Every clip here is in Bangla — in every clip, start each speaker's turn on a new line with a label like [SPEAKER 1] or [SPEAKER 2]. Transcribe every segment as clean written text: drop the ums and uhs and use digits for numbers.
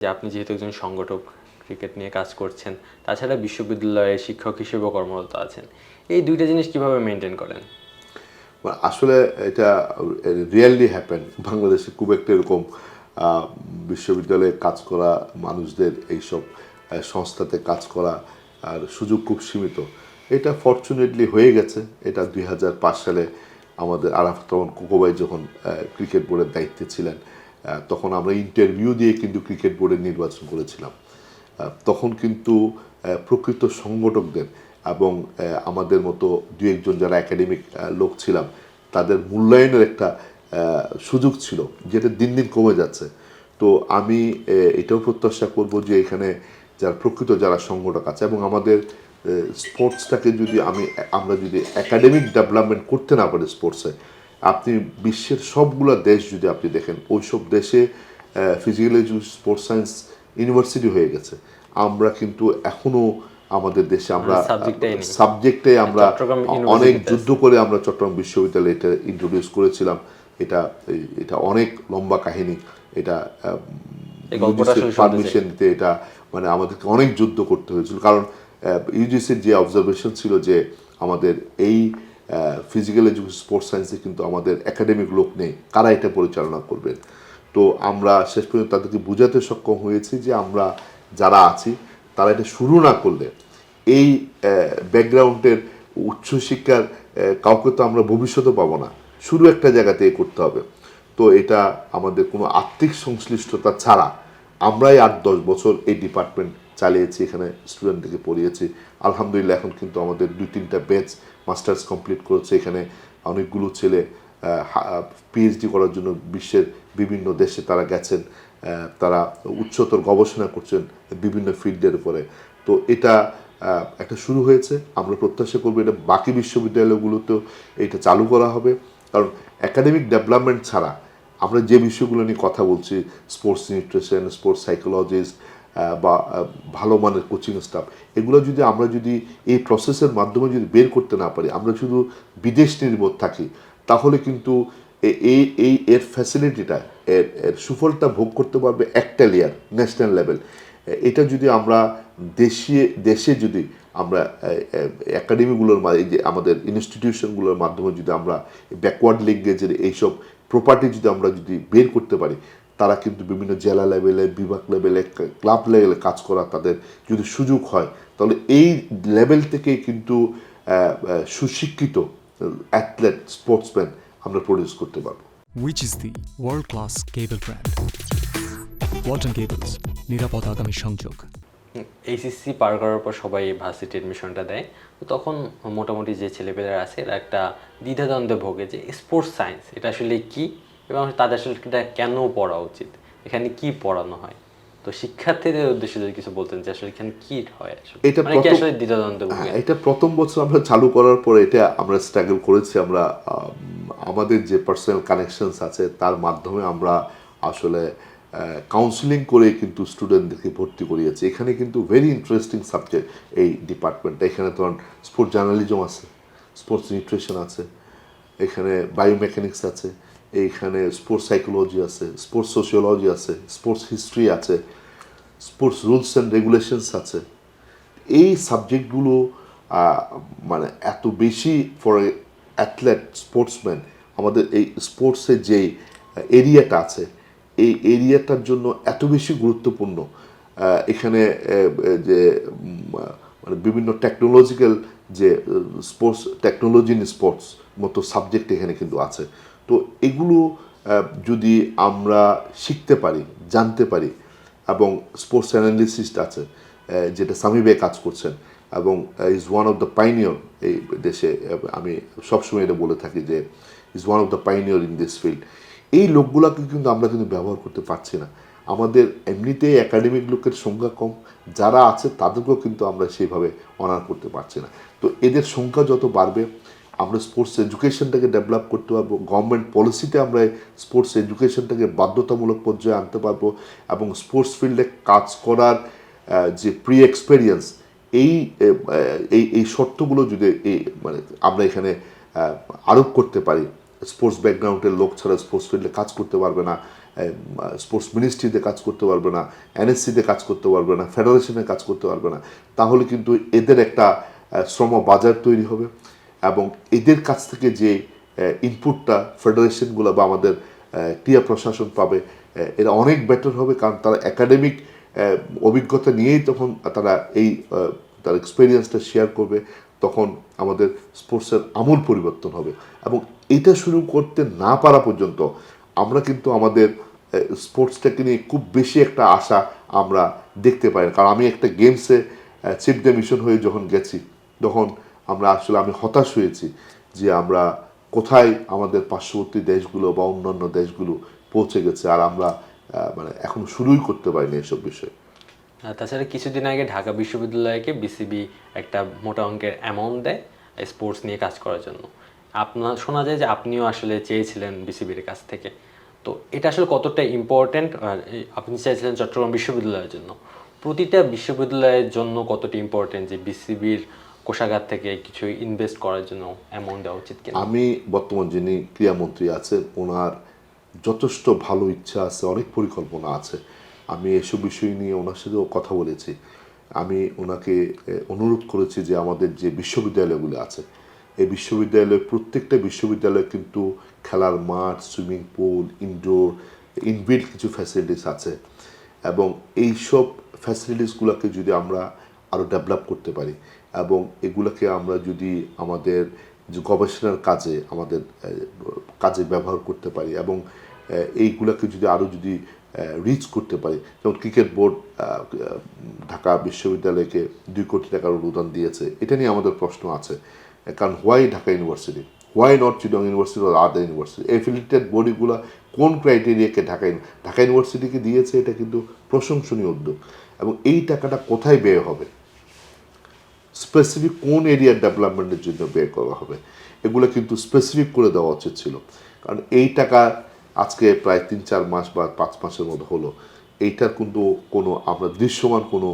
[SPEAKER 1] যে আপনি যেহেতু একজন সংগঠক, ক্রিকেট নিয়ে কাজ করছেন, তাছাড়া বিশ্ববিদ্যালয়ের শিক্ষক হিসেবেও কর্মরত আছেন, এই দুইটা জিনিস কিভাবে মেনটেন করেন?
[SPEAKER 2] আসলে এটা রিয়েলি হ্যাপেন বাংলাদেশে খুব একটা এরকম বিশ্ববিদ্যালয়ে কাজ করা মানুষদের এইসব সংস্থাতে কাজ করা আর সুযোগ খুব সীমিত। এটা ফরচুনেটলি হয়ে গেছে। এটা 2005 সালে আমাদের আরাফাত রহমান কোকোবাই যখন ক্রিকেট বোর্ডের দায়িত্বে ছিলেন, তখন আমরা ইন্টারভিউ দিয়ে কিন্তু ক্রিকেট বোর্ডের নির্বাচন করেছিলাম। তখন কিন্তু প্রকৃত সংগঠকদের এবং আমাদের মতো দু একজন যারা একাডেমিক লোক ছিলাম তাদের মূল্যায়নের একটা সুযোগ ছিল, যেটা দিন দিন কমে যাচ্ছে। তো আমি এটাও প্রত্যাশা করব যে এখানে যারা প্রকৃত যারা সংগঠক আছে এবং আমাদের স্পোর্টসটাকে যদি আমরা যদি একাডেমিক ডেভেলপমেন্ট করতে না পারি স্পোর্টসে, আপনি বিশ্বের সবগুলো দেশ যদি আপনি দেখেন, ওই সব দেশে physical education sports science university হয়ে গেছে। আমরা কিন্তু এখনো আমাদের দেশে আমরা সাবজেক্টে আমরা অনেক যুদ্ধ করে আমরা চট্টগ্রাম বিশ্ববিদ্যালয়ে এটা ইন্ট্রোডিউস করেছিলাম। এটা এটা অনেক লম্বা কাহিনী। এটা পারমিশন দিতে এটা মানে আমাদেরকে অনেক যুদ্ধ করতে হয়েছিল, কারণ ইউজিসির যে অবজারভেশন ছিল যে আমাদের এই ফিজিক্যাল এডুকেশন স্পোর্টস সায়েন্সে কিন্তু আমাদের একাডেমিক লোক নেই, কারা এটা পরিচালনা করবেন। তো আমরা শেষ পর্যন্ত তাদেরকে বোঝাতে সক্ষম হয়েছি যে আমরা যারা আছি তারা এটা শুরু না করলে এই ব্যাকগ্রাউন্ডের উচ্চশিক্ষার কাউকে তো আমরা ভবিষ্যতে পাবো না, শুরু একটা জায়গা থেকে করতে হবে। তো এটা আমাদের কোনো আর্থিক সংশ্লিষ্টতা ছাড়া আমরাই 8-10 বছর এই ডিপার্টমেন্ট চালিয়েছি, এখানে স্টুডেন্টদেরকে পড়িয়েছি। আলহামদুলিল্লাহ এখন কিন্তু আমাদের 2-3টা ব্যাচ মাস্টার্স কমপ্লিট করেছে। এখানে অনেকগুলো ছেলে পিএইচডি করার জন্য বিশ্বের বিভিন্ন দেশে তারা গেছেন, তারা উচ্চতর গবেষণা করছেন বিভিন্ন ফিল্ডের উপরে। তো এটা একটা শুরু হয়েছে। আমরা প্রত্যাশা করবো এটা বাকি বিশ্ববিদ্যালয়গুলোতেও এটা চালু করা হবে, কারণ একাডেমিক ডেভেলপমেন্ট ছাড়া আমরা যে বিষয়গুলো নিয়ে কথা বলছি, স্পোর্টস নিউট্রিশন, স্পোর্টস সাইকোলজিস্ট বা ভালো মানের কোচিং স্টাফ, এগুলো যদি আমরা যদি এই প্রসেসের মাধ্যমে যদি বের করতে না পারি, আমরা শুধু বিদেশ নির্ভর থাকি, তাহলে কিন্তু এর ফ্যাসিলিটিটা এর সুফলটা ভোগ করতে পারবে একটা লেয়ার ন্যাশনাল লেভেল। এটা যদি আমরা দেশে যদি আমরা একাডেমিগুলোর যে আমাদের ইনস্টিটিউশনগুলোর মাধ্যমে যদি আমরা ব্যাকওয়ার্ড লিঙ্কেজের এইসব প্রপার্টি যদি আমরা যদি বের করতে পারি, তারা কিন্তু বিভিন্ন জেলা লেভেলে, বিভাগ লেভেলে, ক্লাব লেভেলে কাজ করা তাদের যদি সুযোগ হয়, তাহলে এই লেভেল থেকেই কিন্তু সুশিক্ষিত অ্যাথলেট, স্পোর্টসম্যান আমরা প্রডিউস করতে পারবো।
[SPEAKER 3] Which is the world-class cable brand? Walton Cables, নিরাপদ আগামী সংযোগ।
[SPEAKER 1] এইচএসসি পার করার পর সবাই ভার্সিটি এডমিশনটা দেয়, তো তখন মোটামুটি যে ছেলেপেলেরা আছে এরা একটা দ্বিধাদ্বন্দ্বে ভোগে যে স্পোর্টস সায়েন্স এটা আসলে কি এবং তাদের আসলে এটা কেন পড়া উচিত, এখানে কি পড়ানো হয়। তো শিক্ষার্থীদের উদ্দেশ্যে যদি কিছু বলতেন যে আসলে এখানে কি হয়,
[SPEAKER 2] এটা
[SPEAKER 1] আসলে দ্বিধাদ্বন্দ্বে ভোগে।
[SPEAKER 2] এটা প্রথম বছর আমরা চালু করার পরে এটা আমরা স্ট্রাগল করেছি। আমরা আমাদের যে পার্সোনাল কানেকশনস আছে তার মাধ্যমে আমরা আসলে কাউন্সিলিং করে কিন্তু স্টুডেন্টদেরকে ভর্তি করিয়েছি। এখানে কিন্তু ভেরি ইন্টারেস্টিং সাবজেক্ট এই ডিপার্টমেন্টটা। এখানে ধরুন স্পোর্টস জার্নালিজম আছে, স্পোর্টস নিউট্রিশন আছে, এখানে বায়োমেকানিক্স আছে, এইখানে স্পোর্টস সাইকোলজি আছে, স্পোর্টস সোশিওলজি আছে, স্পোর্টস হিস্ট্রি আছে, স্পোর্টস রুলস অ্যান্ড রেগুলেশনস আছে। এই সাবজেক্টগুলো মানে এত বেশি ফর অ্যাথলেট, স্পোর্টসম্যান, আমাদের এই স্পোর্টসের যেই এরিয়াটা আছে এই এরিয়াটার জন্য এত বেশি গুরুত্বপূর্ণ। এখানে যে মানে বিভিন্ন টেকনোলজিক্যাল যে স্পোর্টস টেকনোলজি ইন স্পোর্টস মতো সাবজেক্ট এখানে কিন্তু আছে। তো এগুলো যদি আমরা শিখতে পারি, জানতে পারি, এবং স্পোর্টস অ্যানালিস্ট আছে যেটা সামি ভাই কাজ করছেন এবং is one of the pioneer এই দেশে, আমি সবসময় এটা বলে থাকি যে is one of the pioneer in this field. এই লোকগুলোকে কিন্তু আমরা কিন্তু ব্যবহার করতে পারছি না। আমাদের এমনিতেই একাডেমিক লোকের সংখ্যা কম, যারা আছে তাদেরকেও কিন্তু আমরা সেইভাবে অনার করতে পারছি না। তো এদের সংখ্যা যত বাড়বে আমরা স্পোর্টস এডুকেশনটাকে ডেভেলপ করতে পারবো, গভর্নমেন্ট পলিসিতে আমরা স্পোর্টস এডুকেশনটাকে বাধ্যতামূলক পর্যায়ে আনতে পারবো, এবং স্পোর্টস ফিল্ডে কাজ করার যে প্রি এক্সপেরিয়েন্স এই এই শর্তগুলো যদি মানে আমরা এখানে আরোপ করতে পারি, স্পোর্টস ব্যাকগ্রাউন্ডের লোক ছাড়া স্পোর্টস ফিল্ডে কাজ করতে পারবে না, স্পোর্টস মিনিস্ট্রিতে কাজ করতে পারবে না, এনএসসিতে কাজ করতে পারবে না, ফেডারেশনে কাজ করতে পারবে না, তাহলে কিন্তু এদের একটা শ্রম বাজার তৈরি হবে এবং এদের কাছ থেকে যে ইনপুটটা ফেডারেশনগুলো বা আমাদের ক্রীড়া প্রশাসন পাবে এরা অনেক বেটার হবে, কারণ তারা একাডেমিক অভিজ্ঞতা নিয়েই তখন তারা এই তার এক্সপিরিয়েন্সটা শেয়ার করবে, তখন আমাদের স্পোর্টসের আমূল পরিবর্তন হবে। এবং এটা শুরু করতে না পারা পর্যন্ত আমরা কিন্তু আমাদের স্পোর্টসটাকে নিয়ে খুব বেশি একটা আশা আমরা দেখতে পাই না। কারণ আমি একটা গেমসে চিফ দ্য মিশন হয়ে যখন গেছি তখন আমি হতাশ হয়েছি যে আমরা কোথায় আমাদের পার্শ্ববর্তী দেশগুলো বা অন্যান্য দেশগুলো পৌঁছে গেছে, আর আমরা মানে এখন শুরুই করতে পারিনি এসব বিষয়ে।
[SPEAKER 1] তাছাড়া কিছুদিন আগে ঢাকা বিশ্ববিদ্যালয়কে বিসিবি একটা মোটা অঙ্কের অ্যামাউন্ট দেয় স্পোর্টস নিয়ে কাজ করার জন্য। আপনার শোনা যায় যে আপনিও আসলে চেয়েছিলেন বিসিবির কাছ থেকে, তো এটা আসলে কতটা ইম্পর্ট্যান্ট? আপনি চাইছিলেন চট্টগ্রাম বিশ্ববিদ্যালয়ের জন্য, প্রতিটা বিশ্ববিদ্যালয়ের জন্য কতটা ইম্পর্ট্যান্ট যে বিসিবির কোষাগার থেকে কিছু ইনভেস্ট করার জন্য অ্যামাউন্ট দেওয়া উচিত কিনা?
[SPEAKER 2] আমি বর্তমান যিনি ক্রীড়ামন্ত্রী আছেন ওনার যথেষ্ট ভালো ইচ্ছা আছে, অনেক পরিকল্পনা আছে। আমি এসব বিষয় নিয়ে ওনার সাথেও কথা বলেছি। আমি ওনাকে অনুরোধ করেছি যে আমাদের যে বিশ্ববিদ্যালয়গুলো আছে এই বিশ্ববিদ্যালয় প্রত্যেকটা বিশ্ববিদ্যালয়ে কিন্তু খেলার মাঠ, সুইমিং পুল, ইনডোর ইনবিল্ট কিছু ফ্যাসিলিটিস আছে এবং এই সব ফ্যাসিলিটিসগুলোকে যদি আমরা আরও ডেভেলপ করতে পারি এবং এগুলোকে আমরা যদি আমাদের যে গবেষণার কাজে আমাদের কাজে ব্যবহার করতে পারি এবং এইগুলোকে যদি আরও যদি রিচ করতে পারি, যেমন ক্রিকেট বোর্ড ঢাকা বিশ্ববিদ্যালয়কে 2 কোটি টাকার অনুদান দিয়েছে, এটা নিয়ে আমাদের প্রশ্ন আছে। কারণ why Dhaka university, why not Chittagong university আর আদার ইউনিভার্সিটি? এফিলিয়েটেড বডিগুলো কোন ক্রাইটেরিয়াকে ঢাকা ইউনিভার্সিটিকে দিয়েছে, এটা কিন্তু প্রশংসনীয় উদ্যোগ। এবং এই টাকাটা কোথায় ব্যয় হবে, স্পেসিফিক কোন এরিয়ার ডেভেলপমেন্টের জন্য ব্যয় করা হবে, এগুলো কিন্তু স্পেসিফিক করে দেওয়া উচিত ছিল। কারণ এই টাকা আজকে প্রায় 3-4 মাস বা 5 মাসের মতো হলো, এইটার কিন্তু কোনো আমরা দৃশ্যমান কোনো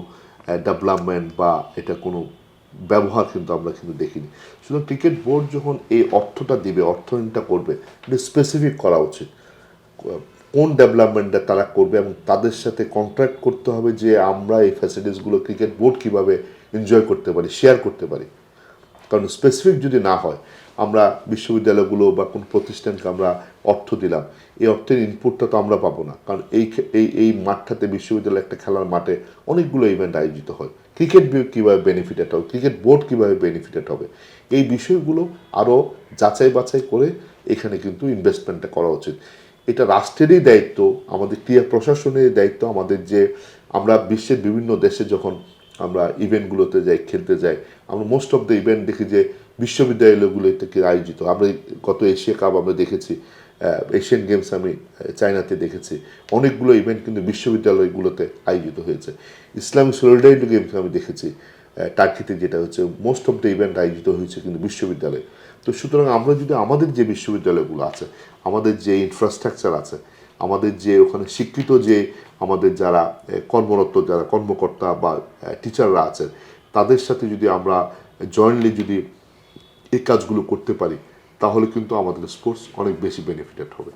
[SPEAKER 2] ডেভেলপমেন্ট বা এটা কোনো ব্যবহার কিন্তু আমরা কিন্তু দেখিনি। সুতরাং ক্রিকেট বোর্ড যখন এই অর্থটা দিবে, অর্থায়নটা করবে, এটা স্পেসিফিক করা উচিত কোন ডেভেলপমেন্টটা তারা করবে এবং তাদের সাথে কন্ট্রাক্ট করতে হবে যে আমরা এই ফ্যাসিলিটিসগুলো ক্রিকেট বোর্ড কীভাবে এনজয় করতে পারি, শেয়ার করতে পারি। কারণ স্পেসিফিক যদি না হয়, আমরা বিশ্ববিদ্যালয়গুলো বা কোন প্রতিষ্ঠানকে আমরা অর্থ দিলাম, এই অর্থের ইনপুটটা তো আমরা পাবো না। কারণ এই মাঠটাতে বিশ্ববিদ্যালয় একটা খেলার মাঠে অনেকগুলো ইভেন্ট আয়োজিত হয়, ক্রিকেট কীভাবে বেনিফিটেড হবে, ক্রিকেট বোর্ড কীভাবে বেনিফিটেড হবে, এই বিষয়গুলো আরও যাচাই বাছাই করে এখানে কিন্তু ইনভেস্টমেন্টটা করা উচিত। এটা রাষ্ট্রেরই দায়িত্ব, আমাদের ক্রীড়া প্রশাসনের দায়িত্ব। আমাদের যে আমরা বিশ্বের বিভিন্ন দেশে যখন আমরা ইভেন্টগুলোতে যাই, খেলতে যাই, আমরা মোস্ট অফ দ্য ইভেন্ট দেখি যে বিশ্ববিদ্যালয়গুলো থেকে আয়োজিত। আমরা গত এশিয়া কাপ আমরা দেখেছি, এশিয়ান গেমস আমি চায়নাতে দেখেছি, অনেকগুলো ইভেন্ট কিন্তু বিশ্ববিদ্যালয়গুলোতে আয়োজিত হয়েছে। ইসলামিক সলিডারিটি গেমস আমি দেখেছি টার্কিতে, যেটা হচ্ছে মোস্ট অফ দ্য ইভেন্ট আয়োজিত হয়েছে কিন্তু বিশ্ববিদ্যালয়ে। তো সুতরাং আমরা যদি আমাদের যে বিশ্ববিদ্যালয়গুলো আছে, আমাদের যে ইনফ্রাস্ট্রাকচার আছে, আমাদের যে ওখানে শিক্ষিত যে আমাদের যারা কর্মরত যারা কর্মকর্তা বা টিচাররা আছেন, তাদের সাথে যদি আমরা জয়েন্টলি যদি এই কাজগুলো করতে পারি, তাহলে কিন্তু আমাদের স্পোর্টস অনেক বেশি বেনিফিটেড হবে।